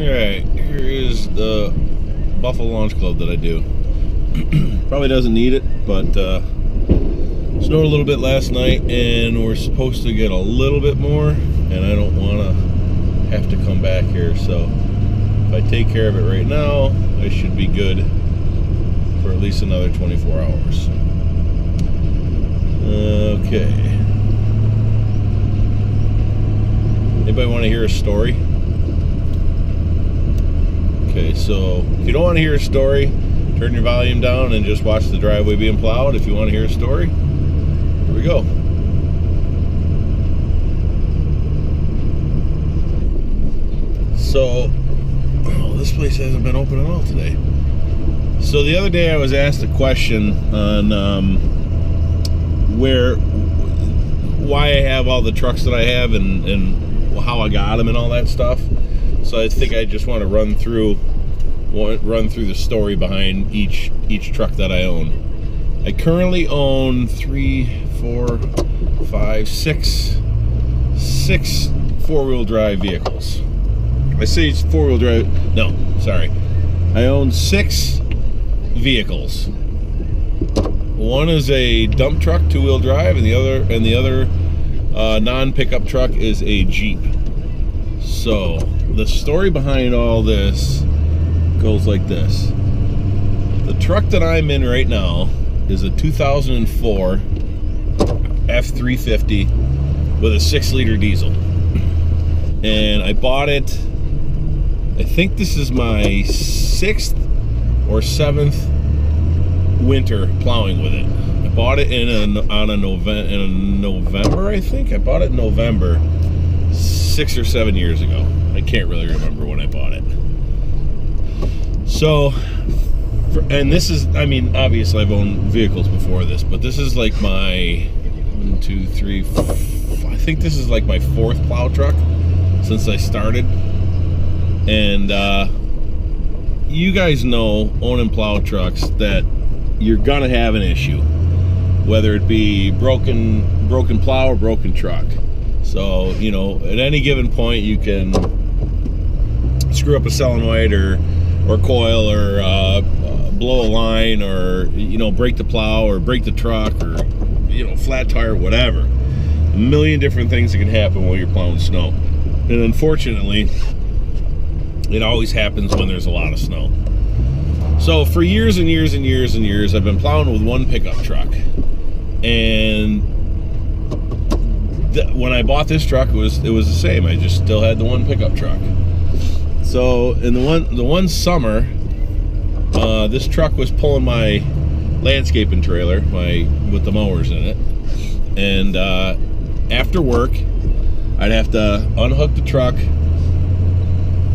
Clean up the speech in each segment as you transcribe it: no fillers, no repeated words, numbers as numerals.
Alright, here is the Buffalo Launch Club that I do. Probably doesn't need it, but snowed a little bit last night and we're supposed to get a little bit more, and I don't want to have to come back here, so if I take care of it right now, I should be good for at least another 24 hours. Okay. Anybody want to hear a story? Okay, so if you don't want to hear a story, turn your volume down and just watch the driveway being plowed. If you want to hear a story, here we go. So, oh, this place hasn't been open at all today. So the other day I was asked a question on why I have all the trucks that I have and how I got them and all that stuff. So I think I just want to run through the story behind each truck that I own. I currently own 6 four-wheel drive vehicles. I say it's four-wheel drive. No, sorry. I own 6 vehicles. One is a dump truck, 2-wheel drive, and the other non-pickup truck is a Jeep. So the story behind all this goes like this. The truck that I'm in right now is a 2004 F350 with a 6-liter diesel. And I bought it, I think this is my 6th or 7th winter plowing with it. I bought it in November, I think. I bought it in November 6 or 7 years ago. I can't really remember when I bought it. So, and this is, I mean, obviously I've owned vehicles before this, but this is like my 1, 2, 3, 4, I think this is like my 4th plow truck since I started. And you guys know, owning plow trucks, that you're gonna have an issue, whether it be broken plow or broken truck. So, you know, at any given point you can screw up a solenoid or coil or blow a line, or, you know, break the plow or break the truck, or, you know, flat tire, whatever. A million different things that can happen while you're plowing snow. And unfortunately, it always happens when there's a lot of snow. So for years and years and years and years, I've been plowing with one pickup truck. And when I bought this truck, it was the same. I just still had the one pickup truck. So in the one summer, this truck was pulling my landscaping trailer, with the mowers in it. And after work, I'd have to unhook the truck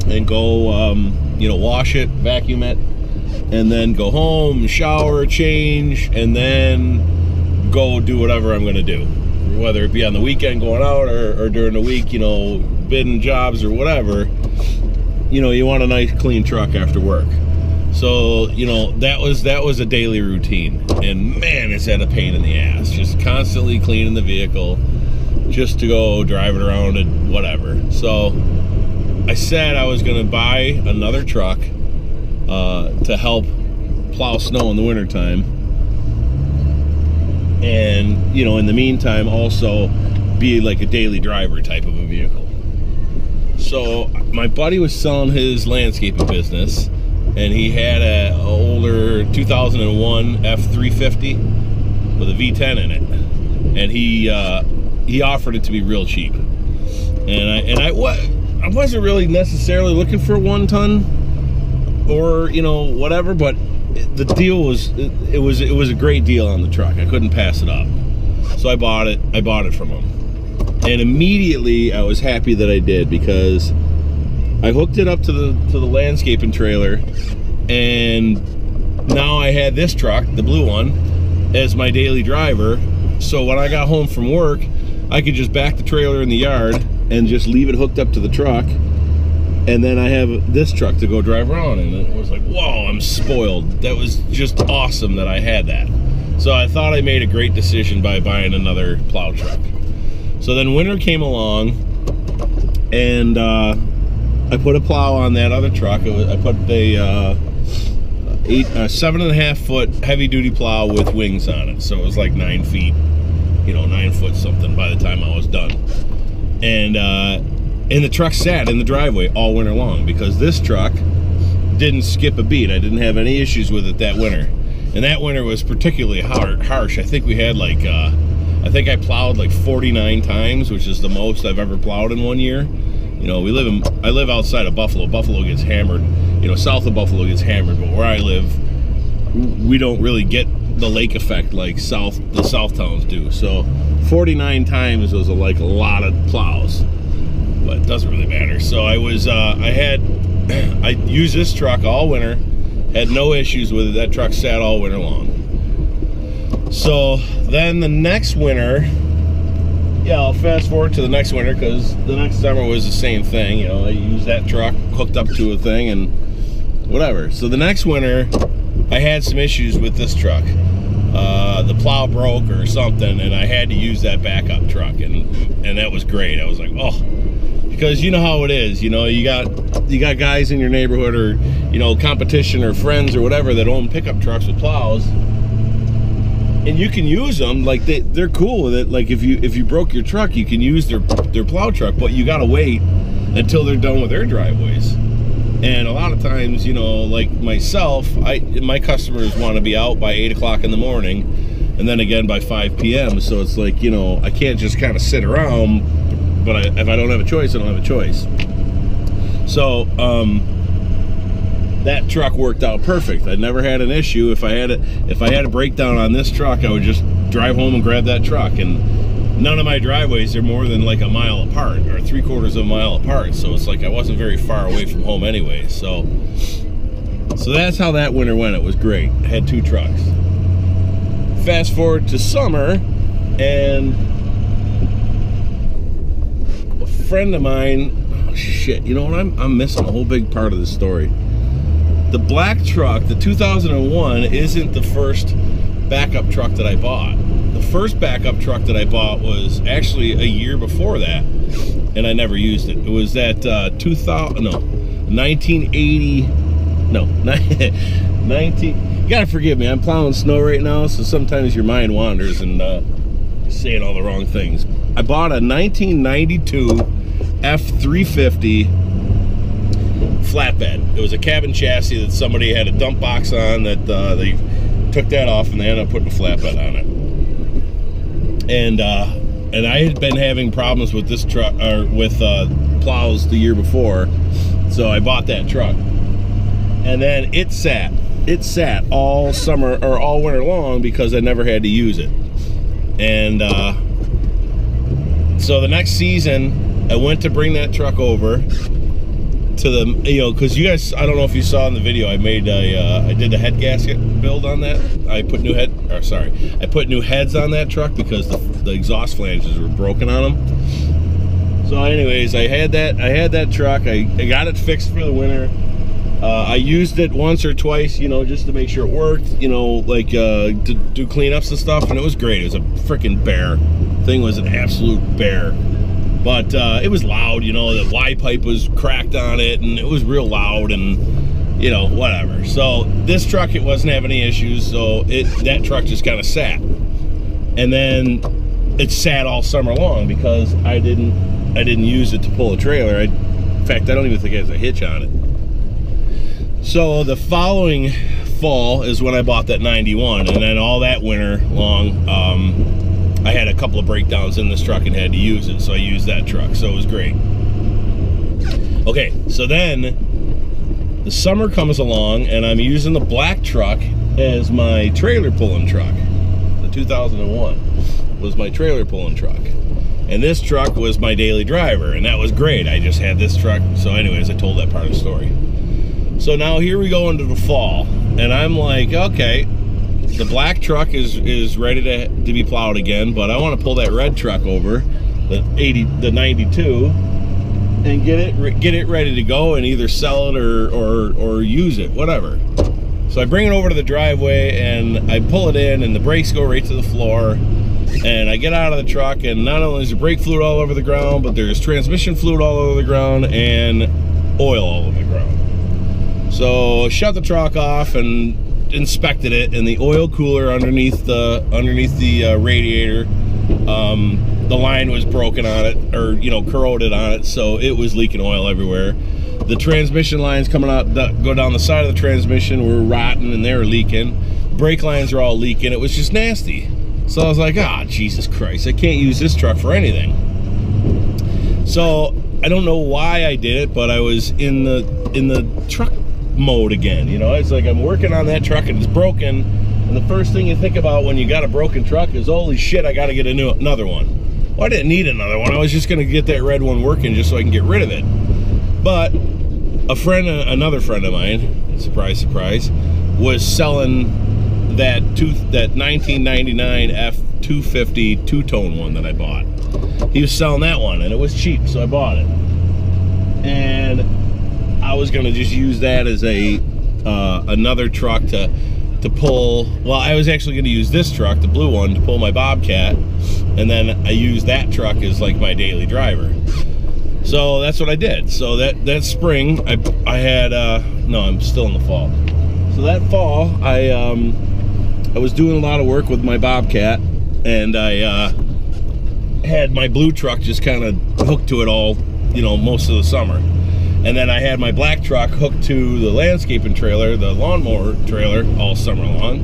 and go, you know, wash it, vacuum it, and then go home, shower, change, and then go do whatever I'm gonna do. Whether it be on the weekend going out or during the week, you know, bidding jobs or whatever, you know, you want a nice clean truck after work. So, you know, that was a daily routine. And man, is that a pain in the ass, just constantly cleaning the vehicle just to go drive it around and whatever. So I said I was gonna buy another truck to help plow snow in the wintertime, and, you know, in the meantime also be like a daily driver type of a vehicle. So my buddy was selling his landscaping business, and he had an older 2001 F350 with a V10 in it, and he offered it to me real cheap. And I wasn't really necessarily looking for a 1-ton or, you know, whatever, but the deal was, it was a great deal on the truck. I couldn't pass it up. So I bought it from him. And immediately I was happy that I did, because I hooked it up to the landscaping trailer, and now I had this truck, the blue one, as my daily driver. So when I got home from work, I could just back the trailer in the yard and just leave it hooked up to the truck, and then I have this truck to go drive around in. And it was like, whoa, I'm spoiled. That was just awesome that I had that. So I thought I made a great decision by buying another plow truck. So then winter came along, and put a plow on that other truck. I put a 7.5 foot heavy duty plow with wings on it, so it was like 9 feet, 9 foot something by the time I was done. And the truck sat in the driveway all winter long because this truck didn't skip a beat. I didn't have any issues with it that winter, and that winter was particularly harsh. I think we had like I think I plowed like 49 times, which is the most I've ever plowed in one year. I live outside of Buffalo. Buffalo gets hammered, south of Buffalo gets hammered, but where I live, we don't really get the lake effect like the south towns do. So 49 times was like a lot of plows, but it doesn't really matter. So I used this truck all winter, had no issues with it. That truck sat all winter long. So then the next winter, I'll fast forward to the next winter because the next summer was the same thing. I used that truck hooked up to a thing and whatever. So the next winter, I had some issues with this truck. The plow broke or something, and I had to use that backup truck, and that was great. I was like, oh, because you know how it is. You got guys in your neighborhood or competition or friends or whatever that own pickup trucks with plows. And you can use them, like they're cool with it. Like if you broke your truck, you can use their plow truck, but you gotta wait until they're done with their driveways. And a lot of times, like myself, my customers want to be out by 8 o'clock in the morning, and then again by 5 p.m. So it's like, I can't just kind of sit around. But if I don't have a choice, I don't have a choice. So that truck worked out perfect. I never had an issue. If I had a breakdown on this truck, I would just drive home and grab that truck. And none of my driveways are more than like a mile apart or 3/4 of a mile apart. So it's like I wasn't very far away from home anyway. So that's how that winter went. It was great. I had 2 trucks. Fast forward to summer, and a friend of mine, oh shit, you know what? I'm missing a whole big part of the story. The black truck, the 2001, isn't the first backup truck that I bought. The first backup truck that I bought was actually a year before that, and I never used it. It was that 1980, no, 19, you gotta forgive me, I'm plowing snow right now, so sometimes your mind wanders and saying all the wrong things. I bought a 1992 F350 flatbed. It was a cabin chassis that somebody had a dump box on that they took that off and they ended up putting a flatbed on it. And I had been having problems with this truck or with plows the year before, so I bought that truck. And then it sat all summer or all winter long because I never had to use it. And so the next season I went to bring that truck over to the, because you guys, I don't know if you saw in the video, I did a head gasket build on that. I put new heads on that truck because the exhaust flanges were broken on them. So anyways, I had that truck. I got it fixed for the winter. I used it once or twice, just to make sure it worked, like to do cleanups and stuff, and it was great. It was a freaking bear. Thing was an absolute bear. But it was loud, the Y pipe was cracked on it, and it was real loud, and whatever. So this truck, it wasn't having any issues, so that truck just kind of sat. And then it sat all summer long because I didn't use it to pull a trailer. In fact, I don't even think it has a hitch on it. So the following fall is when I bought that 91, and then all that winter long, I had a couple of breakdowns in this truck and had to use it, so I used that truck, so it was great. Okay, so then the summer comes along, and I'm using the black truck as my trailer pulling truck. The 2001 was my trailer pulling truck, and this truck was my daily driver, and that was great. I just had this truck. So anyways, I told that part of the story. So now here we go into the fall, and I'm like, okay, the black truck is ready to be plowed again, but I want to pull that red truck over, the 92, and get it ready to go and either sell it or use it, whatever. So I bring it over to the driveway and I pull it in, and the brakes go right to the floor, and I get out of the truck, and not only is the brake fluid all over the ground, but there's transmission fluid all over the ground, and oil all over the ground. So shut the truck off and inspected it, and the oil cooler underneath the radiator, the line was broken on it, or corroded on it, so it was leaking oil everywhere. The transmission lines coming out go down the side of the transmission were rotten and they were leaking. Brake lines are all leaking. It was just nasty. So I was like, Jesus Christ, I can't use this truck for anything. So I don't know why I did it, but I was in the truck mode again. It's like I'm working on that truck and it's broken, and the first thing you think about when you got a broken truck is, holy shit, I got to get another one. Well, I didn't need another one. I was just going to get that red one working just so I can get rid of it. But another friend of mine, surprise, surprise, was selling that 1999 F250 two-tone one that I bought. He was selling that one, and it was cheap, so I bought it. And I was gonna just use that as a another truck to pull. Well, I was actually gonna use this truck, the blue one, to pull my Bobcat, and then I used that truck as like my daily driver. So that's what I did. So that spring, I had no, I'm still in the fall. So that fall, I was doing a lot of work with my Bobcat, and I had my blue truck just kind of hooked to it all, most of the summer. And then I had my black truck hooked to the landscaping trailer, the lawnmower trailer, all summer long.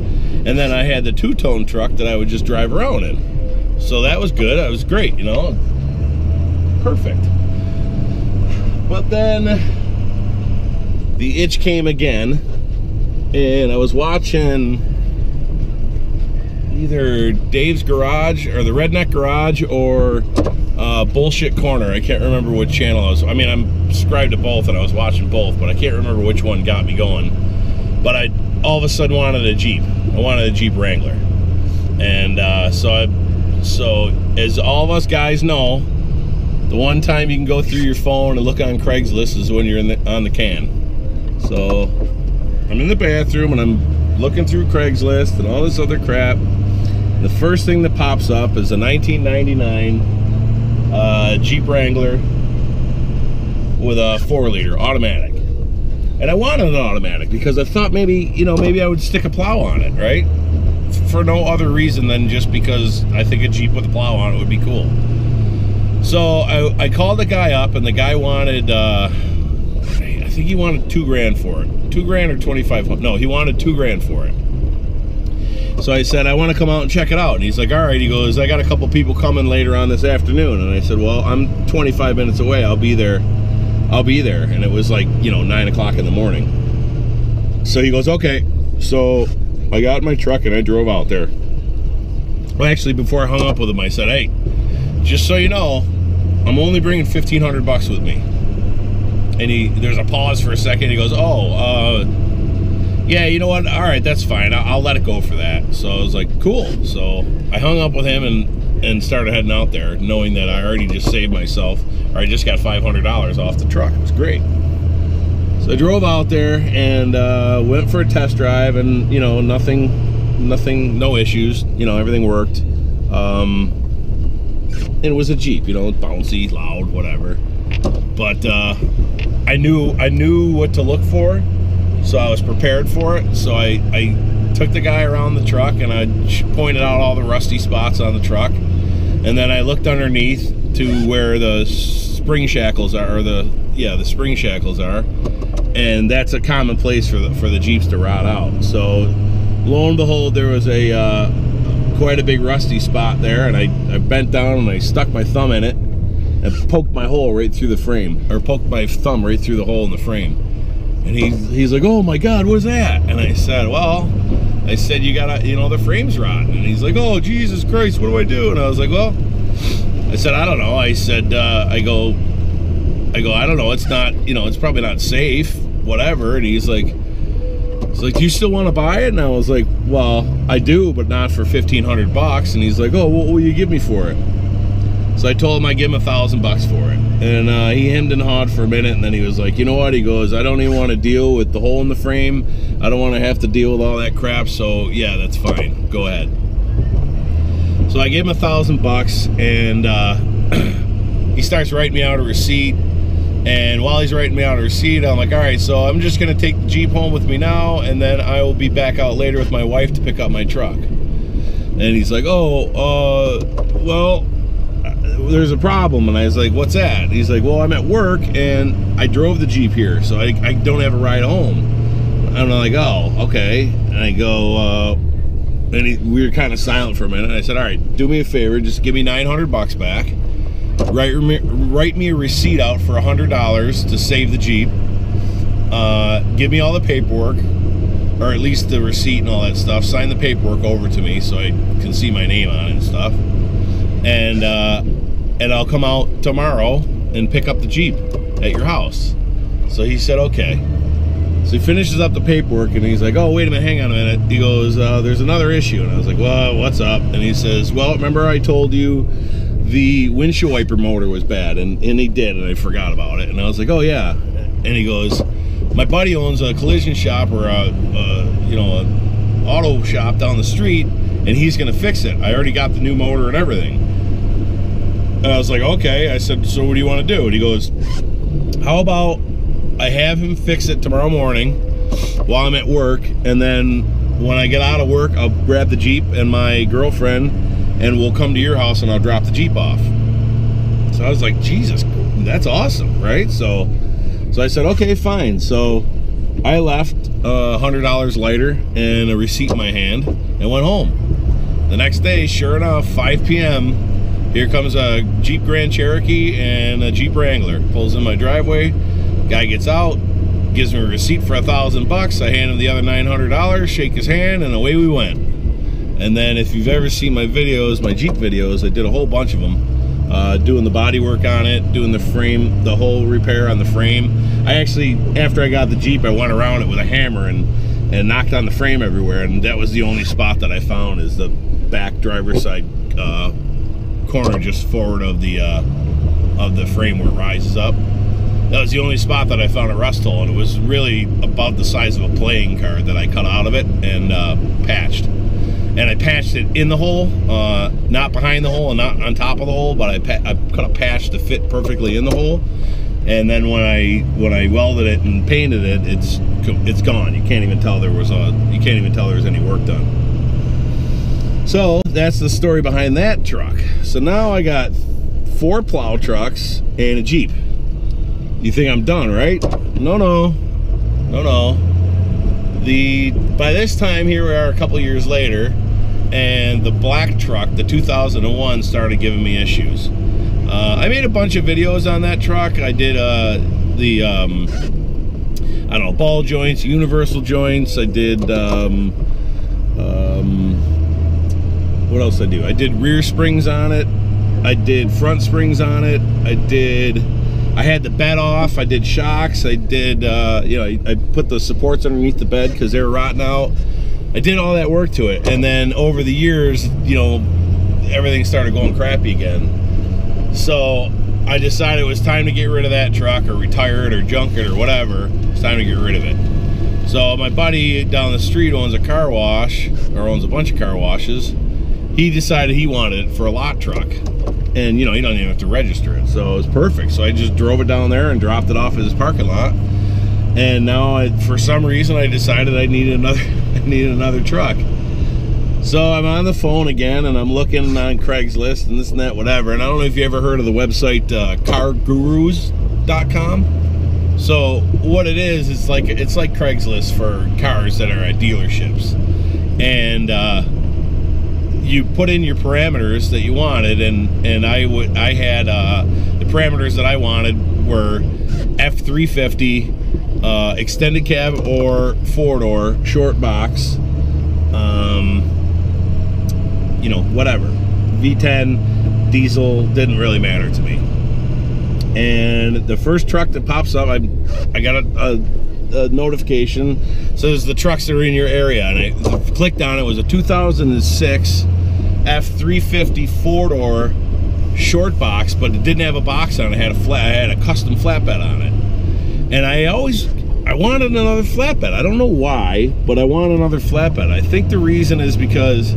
And then I had the two-tone truck that I would just drive around in. So that was good. That was great, perfect. But then the itch came again, and I was watching either Dave's Garage or the Redneck Garage or Bullshit Corner. I can't remember which channel I was. I mean, I'm subscribed to both and I was watching both, but I can't remember which one got me going. But I all of a sudden wanted a Jeep. I wanted a Jeep Wrangler. And so as all of us guys know, the one time you can go through your phone and look on Craigslist is when you're on the can. So I'm in the bathroom and I'm looking through Craigslist and all this other crap. The first thing that pops up is a 1999 Jeep Wrangler with a 4-liter automatic. And I wanted an automatic because I thought maybe I would stick a plow on it, right? For no other reason than just because I think a Jeep with a plow on it would be cool. So I called the guy up, and the guy wanted, I think he wanted $2 grand for it. $2 grand or $2,500. No, he wanted $2 grand for it. So I said, I want to come out and check it out. And he's like, all right. He goes, I got a couple people coming later on this afternoon. And I said, well, I'm 25 minutes away. I'll be there. And it was like, 9 o'clock in the morning. So he goes, okay. So I got in my truck and I drove out there. Well, actually, before I hung up with him, I said, hey, just so you know, I'm only bringing $1,500 with me. And there's a pause for a second. He goes, yeah, you know what? All right, that's fine. I'll let it go for that. So I was like, cool. So I hung up with him and started heading out there, knowing that I already just saved myself, or I just got $500 off the truck. It was great. So I drove out there and went for a test drive, and nothing, no issues. Everything worked. And it was a Jeep, bouncy, loud, whatever. But I knew what to look for, so I was prepared for it. So I took the guy around the truck and I pointed out all the rusty spots on the truck, and then I looked underneath to where the spring shackles are, or the spring shackles are, and that's a common place for the Jeeps to rot out. So lo and behold, there was quite a big rusty spot there, and I bent down and I stuck my thumb in it and poked my hole right through the frame, or poked my thumb right through the hole in the frame. And he's like, oh my God, what's that? And I said, well, you gotta, the frame's rotten. And he's like, oh, Jesus Christ, what do I do? And I was like, well, I said, I don't know. I said, I go, I don't know. It's not, it's probably not safe, whatever. And he's like, do you still want to buy it? And I was like, well, I do, but not for $1,500. And he's like, oh, what will you give me for it? So I told him I'd give him $1,000 for it. And he hemmed and hawed for a minute, and then he was like, you know what? He goes, I don't even want to deal with the hole in the frame. I don't want to have to deal with all that crap. So yeah, that's fine. Go ahead. So I gave him $1,000, and he starts writing me out a receipt. And while he's writing me out a receipt, I'm like, all right, so I'm just gonna take the Jeep home with me now, and then I will be back out later with my wife to pick up my truck. And he's like, oh, well, there's a problem. And I was like, what's that? He's like, well, I'm at work and I drove the Jeep here, so I don't have a ride home. And I'm like, oh, okay. And I go, we were kind of silent for a minute. And I said, all right, do me a favor, just give me $900 back. Write me a receipt out for $100 to save the Jeep. Give me all the paperwork, or at least the receipt and all that stuff. Sign the paperwork over to me so I can see my name on it and stuff. And I'll come out tomorrow and pick up the Jeep at your house. So he said, okay. So he finishes up the paperwork and he's like, oh, wait a minute, hang on a minute. He goes, there's another issue. And I was like, well, what's up? And he says, well, remember I told you the windshield wiper motor was bad? And he did, and I forgot about it. And I was like, oh yeah. And he goes, my buddy owns a collision shop, or an auto shop down the street, and he's gonna fix it. I already got the new motor and everything. And I was like, okay. I said, so what do you want to do? And he goes, how about I have him fix it tomorrow morning while I'm at work, and then when I get out of work, I'll grab the Jeep and my girlfriend and we'll come to your house and I'll drop the Jeep off. So I was like, Jesus, that's awesome, right? So I said, okay, fine. So I left $100 later and a receipt in my hand and went home. The next day, sure enough, 5 p.m., here comes a Jeep Grand Cherokee and a Jeep Wrangler. Pulls in my driveway. Guy gets out, gives me a receipt for $1,000. I hand him the other $900, shake his hand, and away we went. And then if you've ever seen my videos, my Jeep videos, I did a whole bunch of them, doing the body work on it, doing the frame, the whole repair on the frame. I actually, after I got the Jeep, I went around it with a hammer and knocked on the frame everywhere, and that was the only spot that I found, is the back driver's side corner just forward of the frame where it rises up. That was the only spot that I found a rust hole, and it was really about the size of a playing card that I cut out of it and patched. And I patched it in the hole, not behind the hole and not on top of the hole, but I cut a patch to fit perfectly in the hole. And then when I welded it and painted it, it's gone. You can't even tell there was any work done. So that's the story behind that truck. So now I got 4 plow trucks and a Jeep. You think I'm done, right? No. By this time, here we are a couple years later, and the black truck, the 2001, started giving me issues. I made a bunch of videos on that truck. I did the I don't know, ball joints, universal joints. I did what else did I do? I did rear springs on it. I did front springs on it. I had the bed off. I did shocks. I did, I put the supports underneath the bed because they were rotting out. I did all that work to it. And then over the years, everything started going crappy again. So I decided it was time to get rid of that truck, or retire it, or junk it, or whatever. It's time to get rid of it. So my buddy down the street owns a car wash, or owns a bunch of car washes. He decided he wanted it for a lot truck. And he doesn't even have to register it, so it was perfect. So I just drove it down there and dropped it off at his parking lot. And now, for some reason, I decided I needed another truck. So I'm on the phone again, and I'm looking on Craigslist and this and that, whatever. And I don't know if you ever heard of the website cargurus.com. So what it is, it's like Craigslist for cars that are at dealerships. And you put in your parameters that you wanted, and I had the parameters that I wanted were F350, extended cab or 4-door, short box, whatever, V10, diesel, didn't really matter to me. And the first truck that pops up, I got a notification, says the trucks that are in your area, and I clicked on it. It was a 2006 F350 4-door short box, but it didn't have a box on it. It had a custom flatbed on it. And I wanted another flatbed. I don't know why, but I want another flatbed. I think the reason is because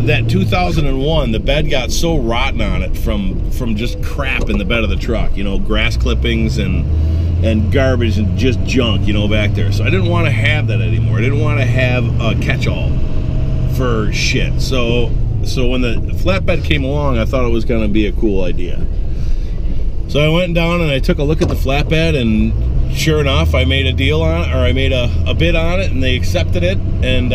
that 2001, the bed got so rotten on it from just crap in the bed of the truck, you know, grass clippings and garbage and just junk, you know, back there. So I didn't want to have that anymore. I didn't want to have a catch-all for shit. So when the flatbed came along, I thought it was going to be a cool idea. So I went down and I took a look at the flatbed, and sure enough, I made a deal on it, or I made a bid on it, and they accepted it. And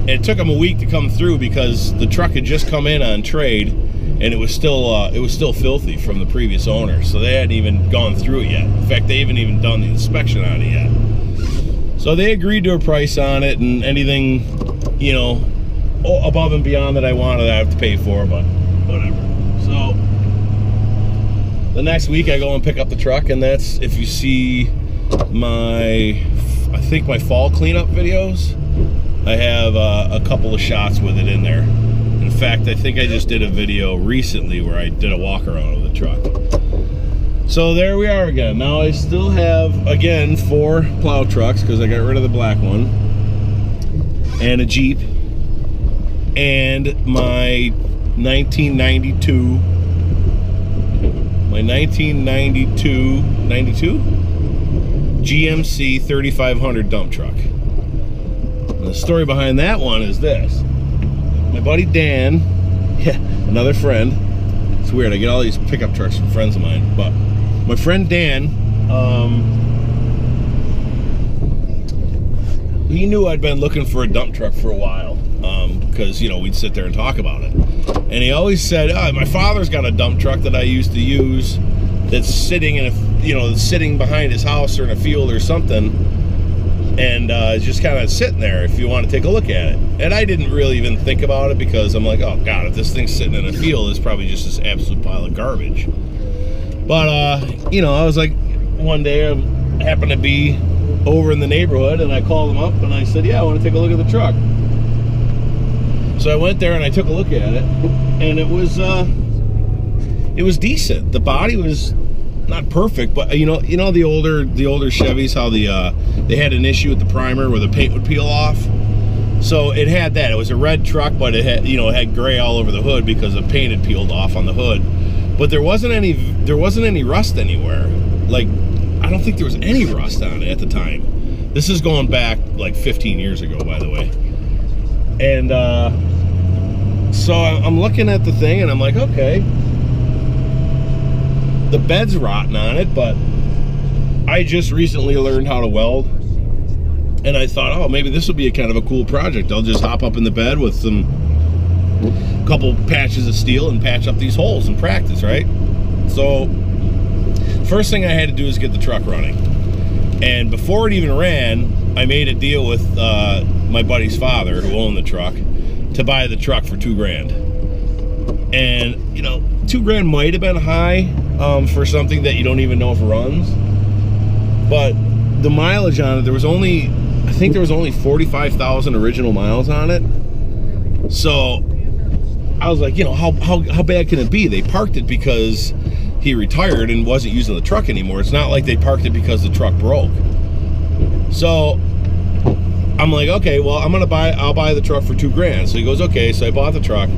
it took them a week to come through because the truck had just come in on trade, and it was still filthy from the previous owner. So they hadn't even gone through it yet. In fact, they haven't even done the inspection on it yet. So they agreed to a price on it, and anything, you know, above and beyond that I wanted, I have to pay for, but whatever. So the next week I go and pick up the truck, and that's, if you see I think my fall cleanup videos, I have a couple of shots with it in there. In fact, I think I just did a video recently where I did a walk around of the truck. So there we are again. Now I still have, again, 4 plow trucks because I got rid of the black one, and a Jeep, and my 1992 GMC 3500 dump truck. And the story behind that one is this. My buddy Dan, yeah, another friend. It's weird, I get all these pickup trucks from friends of mine, but my friend Dan, he knew I'd been looking for a dump truck for a while, because, you know, we'd sit there and talk about it. And he always said, oh, my father's got a dump truck that I used to use that's sitting in a, you know, sitting behind his house or in a field or something, and just kind of sitting there if you want to take a look at it. And I didn't really even think about it because I'm like, oh God, if this thing's sitting in a field, it's probably just this absolute pile of garbage. But, you know, I was like, one day I happened to be over in the neighborhood, and I called him up and I said, yeah, I want to take a look at the truck. So I went there and I took a look at it, and it was decent. The body was not perfect, but you know the older Chevys, how they had an issue with the primer where the paint would peel off. So it had that. It was a red truck, but it had, you know, it had gray all over the hood because the paint had peeled off on the hood. But there wasn't any rust anywhere. Like, I don't think there was any rust on it at the time. This is going back like 15 years ago, by the way. And so I'm looking at the thing and I'm like, okay, the bed's rotten on it, but I just recently learned how to weld, and I thought, oh, maybe this will be a kind of a cool project. I'll just hop up in the bed with a couple patches of steel and patch up these holes and practice, right? So first thing I had to do is get the truck running. And before it even ran, I made a deal with my buddy's father, who owned the truck, to buy the truck for $2,000. And, you know, $2,000 might have been high for something that you don't even know if it runs. But the mileage on it, I think there was only 45,000 original miles on it. So I was like, you know, how bad can it be? They parked it because he retired and wasn't using the truck anymore. It's not like they parked it because the truck broke. So I'm like, okay, well, I'll buy the truck for $2,000. So he goes, okay. So I bought the truck,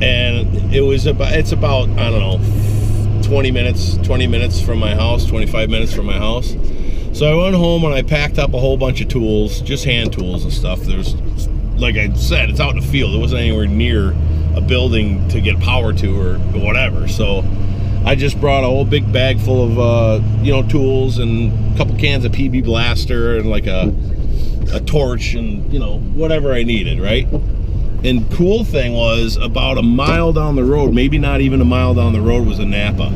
and it's about, I don't know, 20 minutes from my house, 25 minutes from my house. So I went home and I packed up a whole bunch of tools, just hand tools and stuff. There's, like I said, it's out in the field. It wasn't anywhere near a building to get power to or whatever. So I just brought a whole big bag full of, you know, tools and a couple cans of PB Blaster and like a torch and, you know, whatever I needed, right? And cool thing was, about a mile down the road, maybe not even a mile down the road, was a Napa.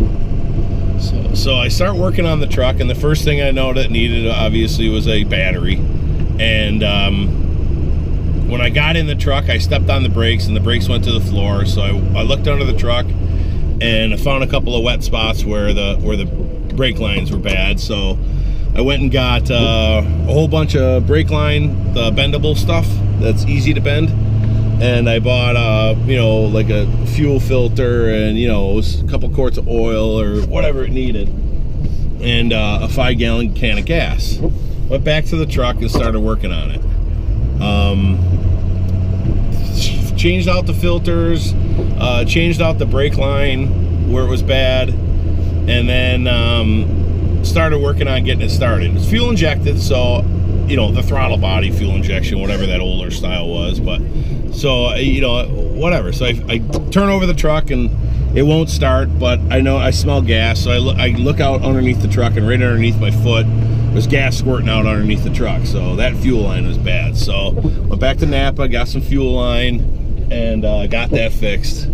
So I start working on the truck, and the first thing I know that needed, obviously, was a battery. And when I got in the truck, I stepped on the brakes, and the brakes went to the floor. So I looked under the truck, and I found a couple of wet spots where the brake lines were bad. So I went and got a whole bunch of brake line, the bendable stuff that's easy to bend. And I bought, you know, like a fuel filter and, you know, a couple quarts of oil or whatever it needed. And a 5-gallon can of gas. Went back to the truck and started working on it. changed out the filters, changed out the brake line where it was bad, and then started working on getting it started. It's fuel injected, so you know, the throttle body fuel injection, whatever that older style was. But so, you know, whatever. So I turn over the truck and it won't start, but I know I smell gas. So I look out underneath the truck, and right underneath my foot there's gas squirting out underneath the truck. So that fuel line was bad. So went back to Napa, got some fuel line, and got that fixed,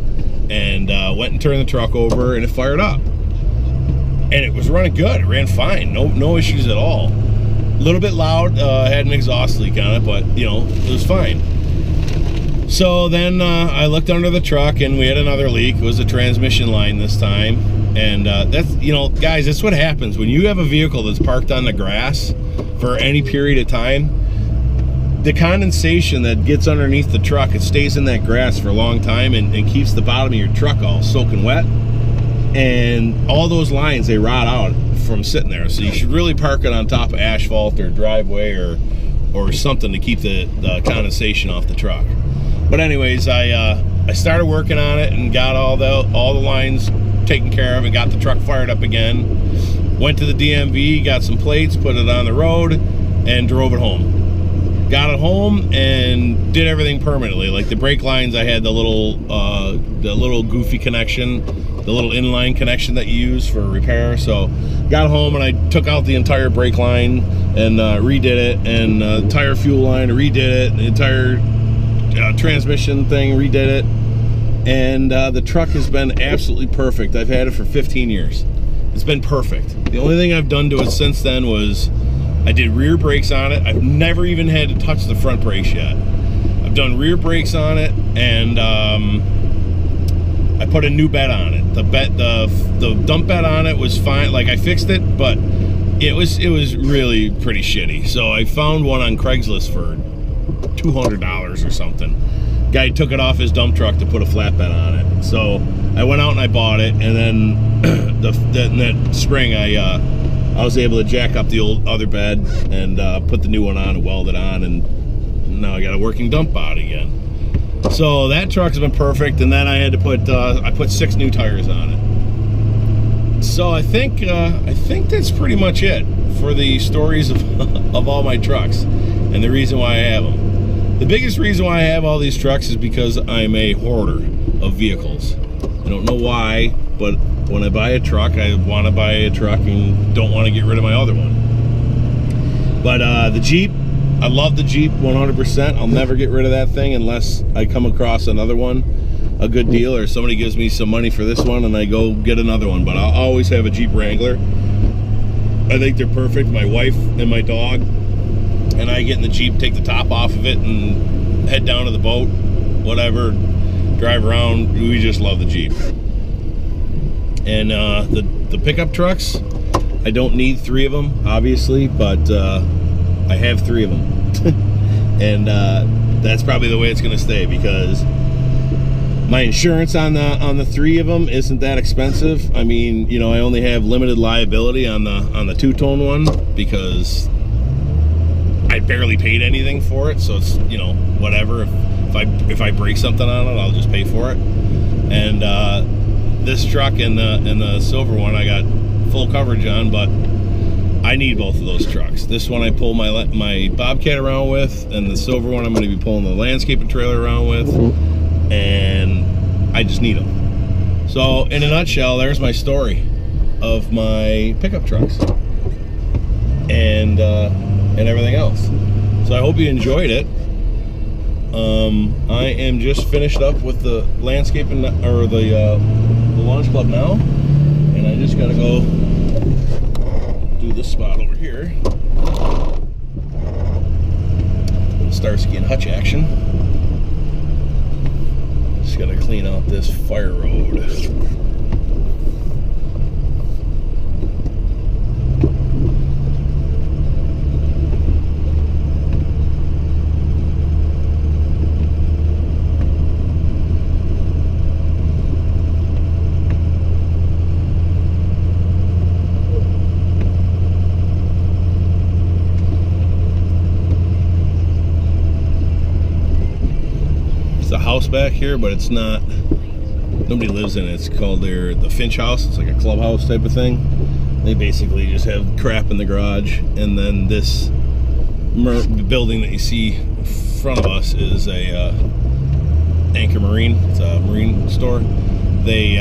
and went and turned the truck over, and it fired up. And it was running good. It ran fine. No issues at all. A little bit loud, had an exhaust leak on it, but you know, it was fine. So then I looked under the truck, and we had another leak. It was a transmission line this time. And that's, you know, guys, that's what happens when you have a vehicle that's parked on the grass for any period of time. The condensation that gets underneath the truck, it stays in that grass for a long time, and keeps the bottom of your truck all soaking wet. And all those lines, they rot out from sitting there. So you should really park it on top of asphalt or driveway or something to keep the condensation off the truck. But anyways, I started working on it and got all the lines taken care of and got the truck fired up again. Went to the DMV, got some plates, put it on the road, and drove it home. Got it home and did everything permanently. Like the brake lines, I had the little goofy connection, the little inline connection that you use for repair. So got home and I took out the entire brake line and redid it, and the entire fuel line, redid it, the entire transmission thing, redid it. And the truck has been absolutely perfect. I've had it for 15 years. It's been perfect. The only thing I've done to it since then was I did rear brakes on it. I've never even had to touch the front brakes yet. I've done rear brakes on it, and I put a new bed on it. The dump bed on it was fine. Like, I fixed it, but it was really pretty shitty. So I found one on Craigslist for $200 or something. Guy took it off his dump truck to put a flatbed on it. So I went out and I bought it, and then that spring I was able to jack up the old other bed and put the new one on and weld it on, and now I got a working dump body again. So that truck's been perfect. And then I had to put I put 6 new tires on it. So I think that's pretty much it for the stories of all my trucks and the reason why I have them. The biggest reason why I have all these trucks is because I'm a hoarder of vehicles. I don't know why, but when I buy a truck, I want to buy a truck and don't want to get rid of my other one. But the Jeep, I love the Jeep 100%. I'll never get rid of that thing unless I come across another one, a good deal, or somebody gives me some money for this one and I go get another one. But I'll always have a Jeep Wrangler. I think they're perfect. My wife and my dog and I get in the Jeep, take the top off of it, and head down to the boat, whatever, drive around. We just love the Jeep. And the pickup trucks, I don't need 3 of them, obviously, but I have 3 of them. And that's probably the way it's going to stay, because my insurance on the 3 of them isn't that expensive. I mean, you know, I only have limited liability on the 2-tone one because I barely paid anything for it, so it's, you know, whatever. If I break something on it, I'll just pay for it. And this truck and the silver one, I got full coverage on, but I need both of those trucks. This one I pull my Bobcat around with, and the silver one I'm going to be pulling the landscaping trailer around with, and I just need them. So in a nutshell, there's my story of my pickup trucks and everything else. So I hope you enjoyed it. I am just finished up with the landscaping, or the launch club now, and I just gotta go do this spot over here. Starsky and Hutch action. Just gotta clean out this fire road. back here, but it's not, nobody lives in it. It's called the Finch House. It's like a clubhouse type of thing. They basically just have crap in the garage, and then this building that you see in front of us is a Anchor Marine. It's a marine store. They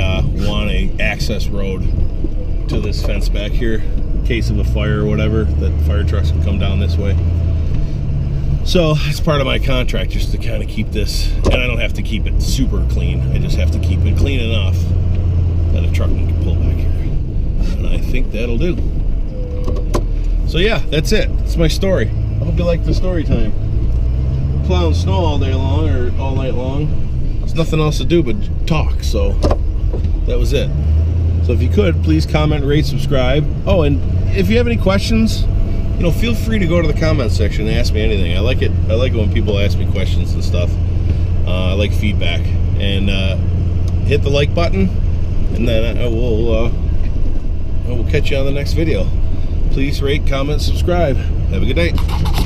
want a access road to this fence back here in case of a fire or whatever, that fire trucks can come down this way. So it's part of my contract just to kind of keep this, and I don't have to keep it super clean. I just have to keep it clean enough that a truck can pull back here. And I think that'll do. So yeah, that's it. That's my story. I hope you like the story time. Plowing snow all day long or all night long. There's nothing else to do but talk, so that was it. So if you could, please comment, rate, subscribe. Oh, and if you have any questions, you know, feel free to go to the comment section and ask me anything. I like it. I like it when people ask me questions and stuff. I like feedback. And hit the like button, and then I will catch you on the next video. Please rate, comment, subscribe. Have a good day.